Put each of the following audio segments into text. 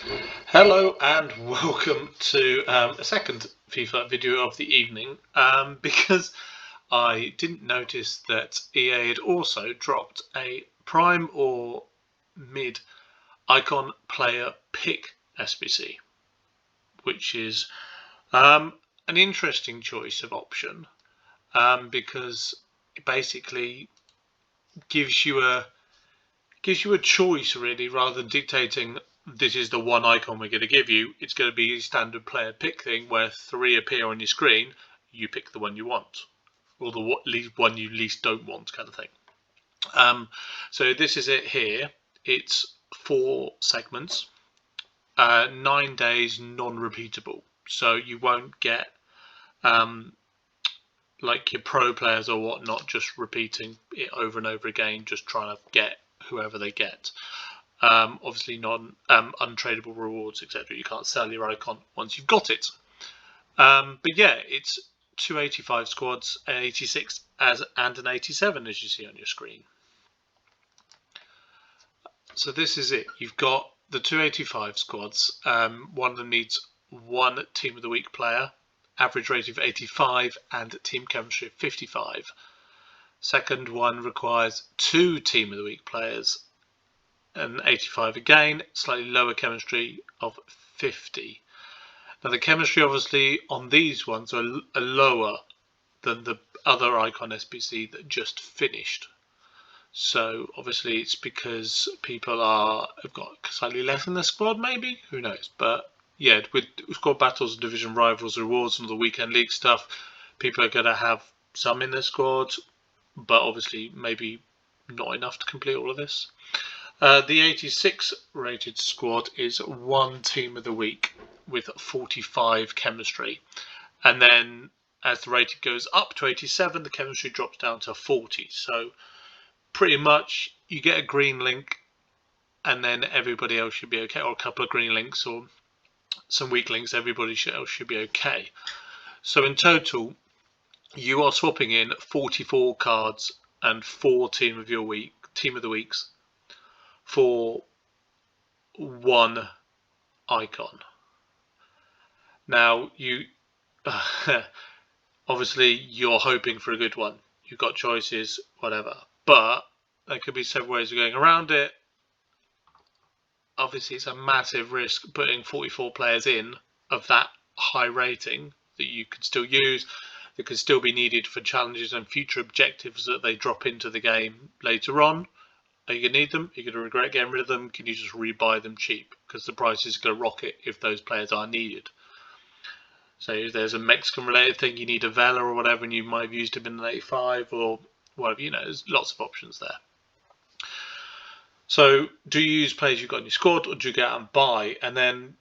Hello and welcome to a second FIFA video of the evening because I didn't notice that EA had also dropped a prime or mid icon player pick SBC, which is an interesting choice of option because it basically gives you a choice really, rather than dictating this is the one icon we're going to give you. It's going to be a standard player pick thing where three appear on your screen. You pick the one you want, or the one you least don't want, kind of thing. So this is it here. It's 4 segments, 9 days, non-repeatable. So you won't get like your pro players or whatnot just repeating it over and over again, just trying to get whoever they get. Obviously untradeable rewards, etc. You can't sell your icon once you've got it. But yeah, it's 285 squads, an 86 and an 87 as you see on your screen. So this is it. You've got the 285 squads. One of them needs one Team of the Week player, average rating of 85 and team chemistry of 55. Second one requires 2 Team of the Week players, and 85 again, slightly lower chemistry of 50. Now the chemistry obviously on these ones are lower than the other icon SBC that just finished. So obviously it's because people have got slightly less in their squad, maybe, who knows. But yeah, with squad battles, division rivals, rewards, and all the weekend league stuff, people are going to have some in their squad, but obviously maybe not enough to complete all of this. The 86 rated squad is one Team of the Week with 45 chemistry, and then as the rating goes up to 87, the chemistry drops down to 40. So pretty much you get a green link, and then everybody else should be okay, or a couple of green links or some weak links. Everybody else should be okay. So in total, you are swapping in 44 cards and 4 Team of the Weeks for one icon. Now you obviously you're hoping for a good one. You've got choices, whatever, but there could be several ways of going around it. Obviously it's a massive risk putting 44 players in of that high rating that you could still use, that could still be needed for challenges and future objectives that they drop into the game later on. Are you going to need them? Are you going to regret getting rid of them? Can you just rebuy them cheap? Because the price is going to rocket if those players are needed. So if there's a Mexican related thing, you need a Vela or whatever, and you might have used him in an 85 or whatever, there's lots of options there. So do you use players you've got in your squad, or do you go out and buy? And then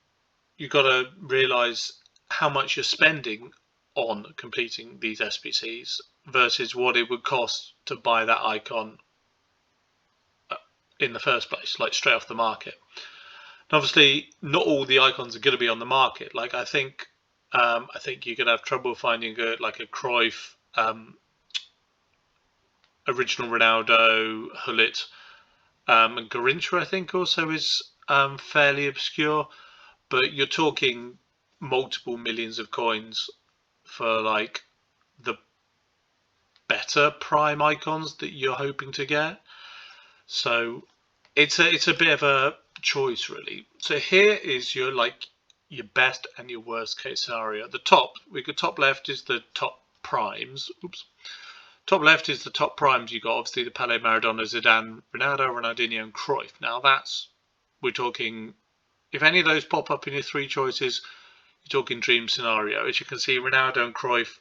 you've got to realise how much you're spending on completing these SBCs versus what it would cost to buy that icon in the first place, like straight off the market. And obviously, not all the icons are going to be on the market. Like I think you're going to have trouble finding like a Cruyff, original Ronaldo, Hullet, and Garrincha. I think also is fairly obscure, but you're talking multiple millions of coins for like the better prime icons that you're hoping to get. So it's a bit of a choice really. So here is your best and your worst case scenario. At the top, top left is the top primes. Top left is the top primes you got. Obviously the Pele, Maradona, Zidane, Ronaldo, Ronaldinho, and Cruyff. Now we're talking, if any of those pop up in your 3 choices, you're talking dream scenario. As you can see, Ronaldo and Cruyff,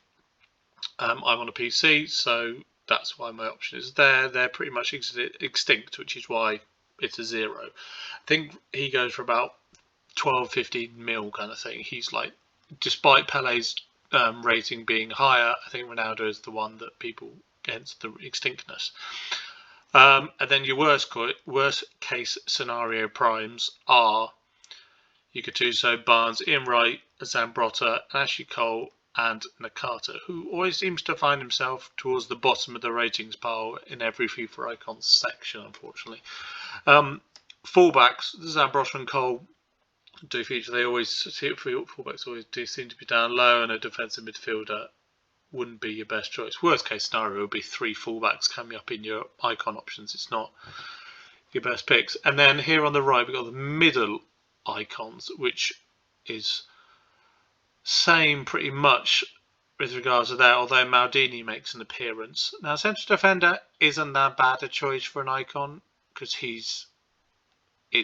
I'm on a PC, so that's why my option is there. They're pretty much extinct, which is why it's a 0. I think he goes for about 12, 15 mil kind of thing. He's like, despite Pele's rating being higher, I think Ronaldo is the one that people against the extinctness. And then your worst case scenario primes are Gattuso, Barnes, Ian Wright, Zambrotta, Ashley Cole, and Nakata, who always seems to find himself towards the bottom of the ratings pile in every FIFA icons section, unfortunately. Fullbacks, Zambrotta and Cole, do feature. They always see it for fullbacks always do seem to be down low, and a defensive midfielder wouldn't be your best choice. Worst case scenario would be 3 fullbacks coming up in your icon options. It's not your best picks. And then here on the right we've got the middle icons, which is same pretty much with regards to that, although Maldini makes an appearance. Now, central defender isn't that bad a choice for an icon because he's a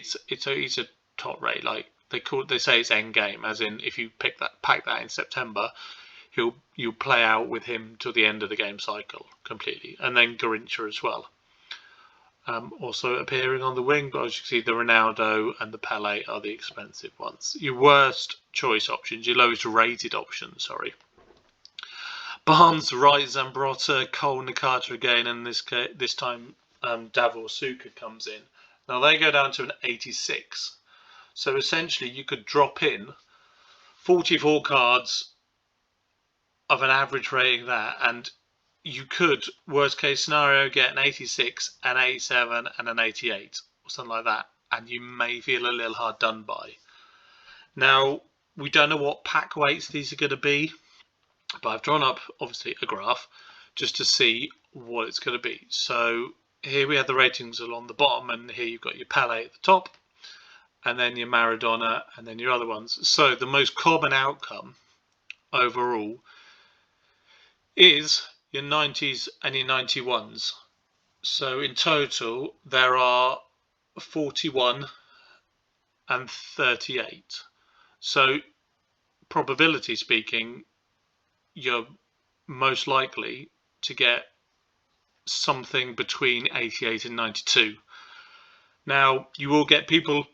top rate. Like they say it's end game, as in if you pack that in September, you'll play out with him till the end of the game cycle completely, and then Garrincha as well. Also appearing on the wing, but as you can see, the Ronaldo and the Pele are the expensive ones. Your worst choice options, your lowest rated options, sorry. Barnes, Wright, Zambrotta, Cole, Nakata again, and this time Davor Suker comes in. Now they go down to an 86. So essentially you could drop in 44 cards of an average rating there, and you could, worst case scenario, get an 86, an 87 and an 88 or something like that, and you may feel a little hard done by. Now, we don't know what pack weights these are going to be, but I've drawn up, obviously, a graph just to see what it's going to be. So here we have the ratings along the bottom, and here you've got your Pele at the top, and then your Maradona, and then your other ones. So the most common outcome overall is your 90s and your 91s. So in total there are 41 and 38. So probability speaking, you're most likely to get something between 88 and 92. Now you will get people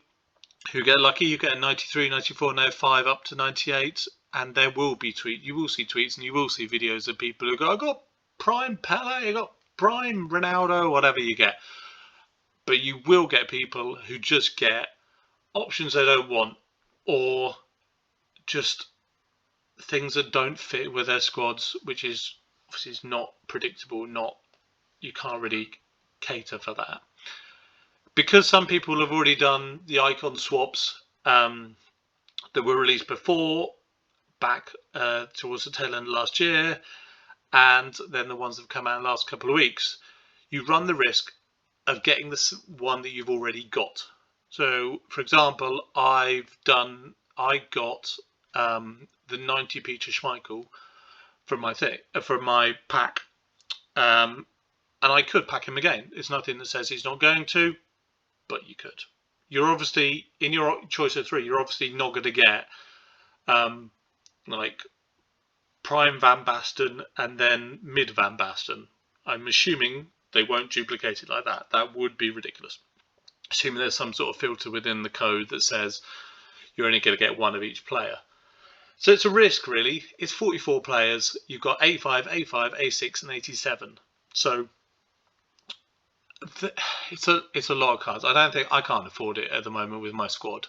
who get lucky. You get a 93, 94, 95 up to 98. And there will be you will see tweets and you will see videos of people who go, I got prime Pele, I got prime Ronaldo, whatever you get. But you will get people who just get options they don't want, or just things that don't fit with their squads, which is obviously not predictable. You can't really cater for that. Because some people have already done the icon swaps that were released before, back towards the tail end of last year, and then the ones that have come out in the last couple of weeks, you run the risk of getting the one that you've already got. So, for example, I got the 90 Peter Schmeichel from my pack, and I could pack him again. There's nothing that says he's not going to, but you could. You're obviously, in your choice of 3, you're obviously not going to get like prime Van Basten and then mid Van Basten. I'm assuming they won't duplicate it like that. That would be ridiculous. Assuming there's some sort of filter within the code that says you're only going to get one of each player. So it's a risk, really. It's 44 players. You've got 85, 85, 86 and 87. So it's a lot of cards. I can't afford it at the moment with my squad.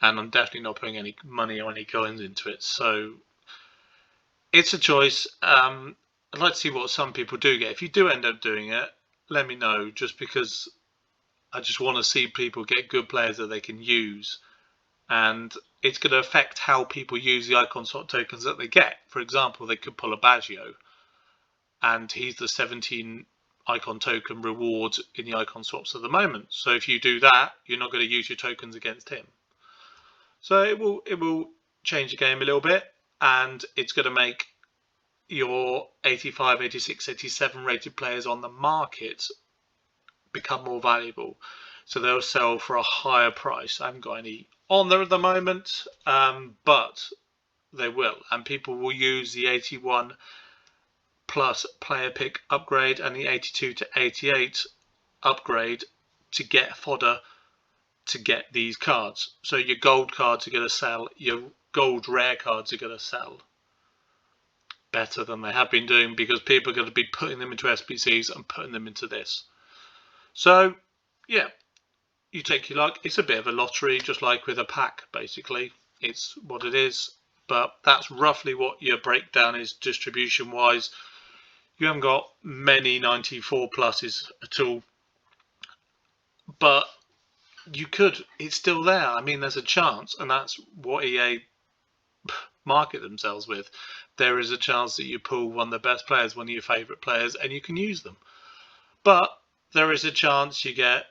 And I'm definitely not putting any money or any coins into it. So it's a choice. I'd like to see what some people do get. If you do end up doing it, let me know, just because I just want to see people get good players that they can use. And it's going to affect how people use the icon swap tokens that they get. For example, they could pull a Baggio, and he's the 17 icon token reward in the icon swaps at the moment. So if you do that, you're not going to use your tokens against him. So it will change the game a little bit, and it's going to make your 85, 86, 87 rated players on the market become more valuable. So they'll sell for a higher price. I haven't got any on there at the moment, but they will, and people will use the 81 plus player pick upgrade and the 82 to 88 upgrade to get fodder to get these cards. So your gold cards are going to sell, your gold rare cards are going to sell better than they have been doing, because people are going to be putting them into SBCs and putting them into this. So yeah, you take your luck. It's a bit of a lottery, just like with a pack, basically. It's what it is, but that's roughly what your breakdown is distribution wise. You haven't got many 94 pluses at all, but you could. It's still there. I mean, there's a chance, and that's what EA market themselves with. There is a chance that you pull one of the best players, one of your favourite players, and you can use them. But there is a chance you get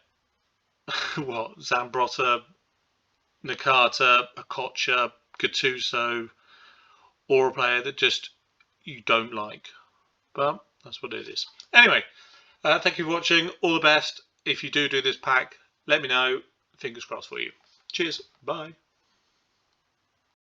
what, Zambrotta, Nakata, Okocha, Gattuso, or a player that just you don't like. But that's what it is. Anyway, thank you for watching. All the best. If you do this pack, let me know. Fingers crossed for you. Cheers. Bye.